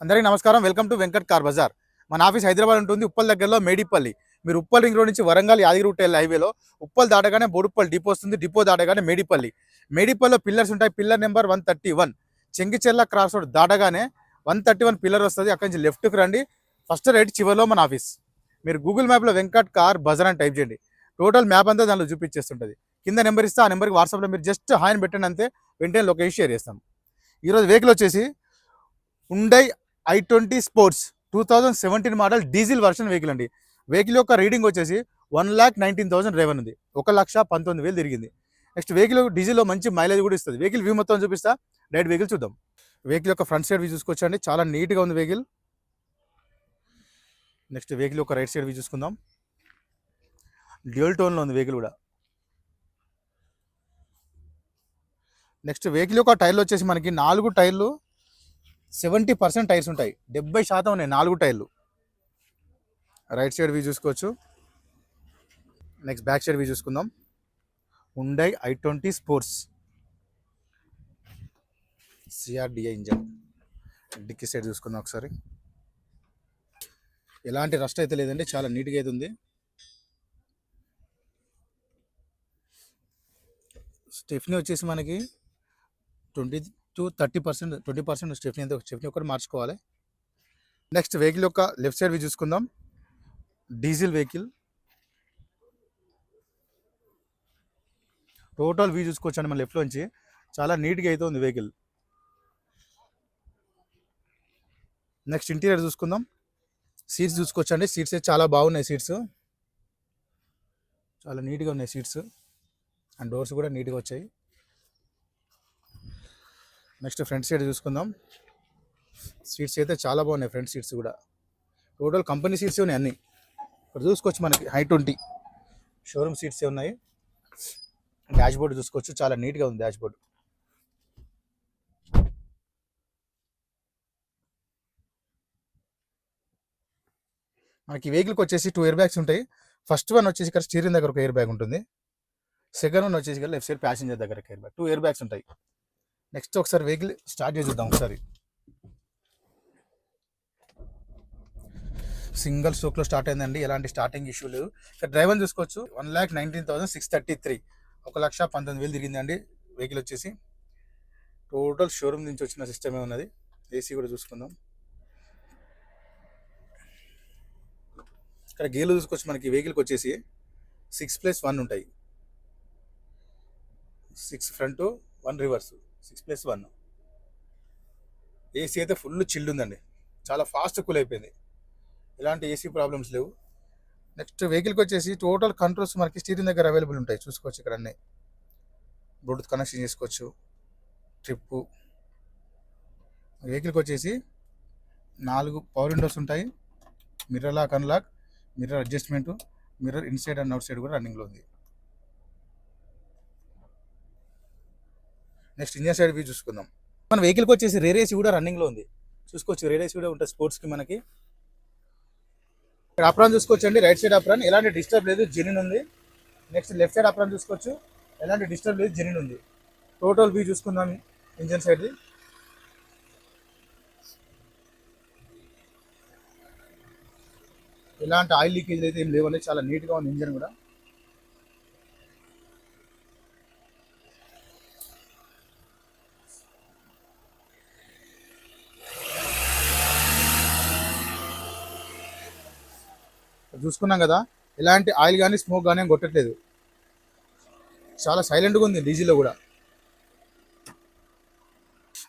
అందరికీ నమస్కారం. Welcome to Venkat car bazaar. మన ఆఫీస్ హైదరాబాద్ ఉంటుంది, ఉప్పల్ దగ్గరలో మేడిపల్లి. మీరు ఉప్పల్ రింగ్ రోడ్ నుంచి వరంగల్ యాదగిరిగుట్ట హైవేలో ఉప్పల్ దాటగానే బోడుప్పల్ డిపో వస్తుంది. డిపో దాటగానే మేడిపల్లి. మేడిపల్లిలో పిల్లర్స్ ఉంటాయి. Pillar number 131. Chengicherla cross road దాటగానే 131 పిల్లర్ వస్తుంది. అక్కడి నుంచి లెఫ్ట్కి రండి. ఫస్ట్ రైట్ చివరిలో మన ఆఫీస్. మీరు గూగుల్ మ్యాప్లో వెంకట్ కార్ బజార్ అని టైప్ చేయండి. టోటల్ మ్యాప్ అంతా దానిలో చూపించేస్తుంటుంది. కింద నెంబర్ ఇస్తే ఆ నెంబర్కి వాట్సాప్లో మీరు జస్ట్ హాయ్ పెట్టండి అంతే, వెంటనే లొకేషన్ షేర్ చేస్తాం. ఈరోజు వెహికల్ వచ్చేసి Hyundai i20 sports 2017 model diesel version vehicle అండి. వెహికల్ యొక్క రీడింగ్ వచ్చేసి 1,19,000 డ్రైవర్ ఉంది. 1,19,000 తిరిగింది. నెక్స్ట్ వెహికల్ డీజిల్లో మంచి మైలేజ్ కూడా ఇస్తుంది. వెహికల్ వ్యూ మొత్తం చూపిస్తా, డైరెక్ట్ వెహికల్ చూద్దాం. వెహికల్ యొక్క ఫ్రంట్ సైడ్ వ్యూ చూసుకోవచ్చండి, చాలా నీట్గా ఉంది వెహికల్. నెక్స్ట్ వెహికల్ యొక్క రైట్ సైడ్ వ్యూ చూసుకుందాం. డ్యూయల్ టోన్లో ఉంది వెహికల్ కూడా. నెక్స్ట్ వెహికల్ యొక్క టైర్లు వచ్చేసి మనకి 4 టైర్లు 70% టైర్స్ ఉంటాయి. 70% ఉన్నాయి 4 టైర్లు. రైట్ సైడ్ వ్యూ చూసుకోవచ్చు. నెక్స్ట్ బ్యాక్ సైడ్ వ్యూ చూసుకుందాం. Hyundai i20 sports CRDI engine. Dickey side చూసుకుందాం ఒకసారి. ఎలాంటి రస్ట్ అయితే లేదండి, చాలా నీట్గా అయితే ఉంది. స్టెఫ్నీ వచ్చేసి మనకి 20% స్టెఫ్నీ ఒకటి మార్చుకోవాలి. నెక్స్ట్ వెహికల్ యొక్క లెఫ్ట్ సైడ్ వ్యూ చూసుకుందాం. Diesel vehicle. టోటల్ వ్యూ చూసుకోవచ్చండి మన లెఫ్ట్లో నుంచి. చాలా నీట్గా అయితే ఉంది వెహికల్. నెక్స్ట్ ఇంటీరియర్ చూసుకుందాం. సీట్స్ చూసుకోవచ్చండి. సీట్స్ అయితే చాలా బాగున్నాయి. సీట్స్ చాలా నీట్గా ఉన్నాయి. సీట్స్ అండ్ డోర్స్ కూడా నీట్గా వచ్చాయి. నెక్స్ట్ ఫ్రంట్ సైడ్ చూసుకుందాం. సీట్స్ అయితే చాలా బాగున్నాయి. ఫ్రంట్ సీట్స్ కూడా టోటల్ కంపెనీ సీట్స్ ఉన్నాయి అన్నీ. ఇక్కడ చూసుకోవచ్చు మనకి i20 షోరూమ్ సీట్స్ ఉన్నాయి. డాష్ బోర్డ్ చూసుకోవచ్చు, చాలా నీట్గా ఉంది డాష్ బోర్డ్. మనకి వెహికల్కి వచ్చేసి 2 ఎయిర్ బ్యాగ్స్ ఉంటాయి. ఫస్ట్ వన్ వచ్చేసి ఇక్కడ స్టీరింగ్ దగ్గర ఒక ఎయిర్ బ్యాగ్ ఉంటుంది. సెకండ్ వన్ వచ్చేసి ఇక్కడ లెఫ్ట్ సైడ్ ప్యాసింజర్ దగ్గర ఎయిర్ బ్యాగ్. 2 ఎయిర్ బ్యాగ్స్ ఉంటాయి. నెక్స్ట్ ఒకసారి వెహికల్ స్టార్ట్ చేసి చూద్దాం ఒకసారి. సింగిల్ స్ట్రోక్లో స్టార్ట్ అయిందండి, ఎలాంటి స్టార్టింగ్ ఇష్యూ లేదు. ఇక్కడ డ్రైవర్ చూసుకోవచ్చు. 1,19,633, 1,19,000 తిరిగిందండి వెహికల్ వచ్చేసి. టోటల్ షోరూమ్ నుంచి వచ్చిన సిస్టమే ఉన్నది. ఏసీ కూడా చూసుకుందాం. ఇక్కడ గేర్లు చూసుకోవచ్చు. మనకి వెహికల్కి వచ్చేసి 6+1 ఉంటాయి. 6 ఫ్రంట్ 1 రివర్స్, 6+1. ఏసీ అయితే ఫుల్ చిల్డ్ ఉందండి, చాలా ఫాస్ట్ కూల్ అయిపోయింది. ఎలాంటి ఏసీ ప్రాబ్లమ్స్ లేవు. నెక్స్ట్ వెహికల్కి వచ్చేసి టోటల్ కంట్రోల్స్ మనకి స్టీరింగ్ దగ్గర అవైలబుల్ ఉంటాయి. చూసుకోవచ్చు ఇక్కడ అన్నీ. బ్లూటూత్ కనెక్షన్ చేసుకోవచ్చు. ట్రిప్పు. వెహికల్కి వచ్చేసి 4 పవర్ విండోస్ ఉంటాయి. Mirror lock, unlock, mirror adjustment, mirror inside and outside కూడా రన్నింగ్లో ఉంది. నెక్స్ట్ ఇంజన్ సైడ్ వ్యూ చూసుకుందాం. మన వెహికల్కి వచ్చేసి రేర్ ఏసీ కూడా రన్నింగ్లో ఉంది. చూసుకోవచ్చు, రేర్ ఏసీ కూడా ఉంటుంది స్పోర్ట్స్కి మనకి. ఇక్కడ అప్రాన్ చూసుకోవచ్చు అండి. రైట్ సైడ్ అప్రాన్ ఎలాంటి డిస్టర్బ్ లేదు, జెన్యూన్ ఉంది. నెక్స్ట్ లెఫ్ట్ సైడ్ అప్రాన్ చూసుకోవచ్చు, ఎలాంటి డిస్టర్బ్ లేదు, జెన్యూన్ ఉంది. టోటల్ వ్యూ చూసుకుందాం ఇంజన్ సైడ్ది. ఎలాంటి ఆయిల్ లీకేజ్ అయితే ఏం లేవండి, చాలా నీట్గా ఉంది ఇంజన్ కూడా. చూసుకున్నాం కదా, ఎలాంటి ఆయిల్ కానీ స్మోక్ కానీ కొట్టట్లేదు. చాలా సైలెంట్గా ఉంది డీజిల్లో కూడా.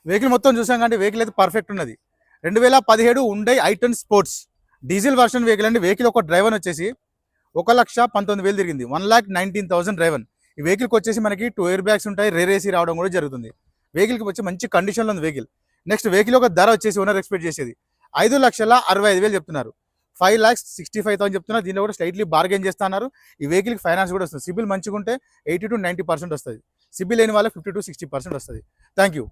వెహికల్ మొత్తం చూసాం కానీ వెహికల్ అయితే పర్ఫెక్ట్ ఉన్నది. 2017 Hyundai i20 sports diesel version vehicle అండి. వెహికల్ ఒక డ్రైవర్ వచ్చేసి 1,19,000 తిరిగింది. 1,19,000 డ్రైవర్. ఈ వెహికల్కి వచ్చేసి మనకి 2 ఎయిర్ బ్యాగ్స్ ఉంటాయి. రేర్ ఏసీ రావడం కూడా జరుగుతుంది. వెహికల్కి వచ్చి మంచి కండిషన్లో ఉంది వెహికల్. నెక్స్ట్ వెహికల్ ఒక ధర వచ్చేసి ఓనర్ ఎక్స్పెక్ట్ చేసేది 5,65,000 చెప్తున్నారు. 5,65,000 చెప్తున్నారు. దీనిలో కూడా స్లైట్లీ బార్గెన్ చేస్తున్నారు. ఈ వెహికల్కి ఫైనాన్స్ కూడా వస్తుంది. సిబిల్ మంచిగా ఉంటే 80 to 90% వస్తుంది. సిబిల్ లేని వాళ్ళకి 50 to 60% వస్తుంది. Thank you.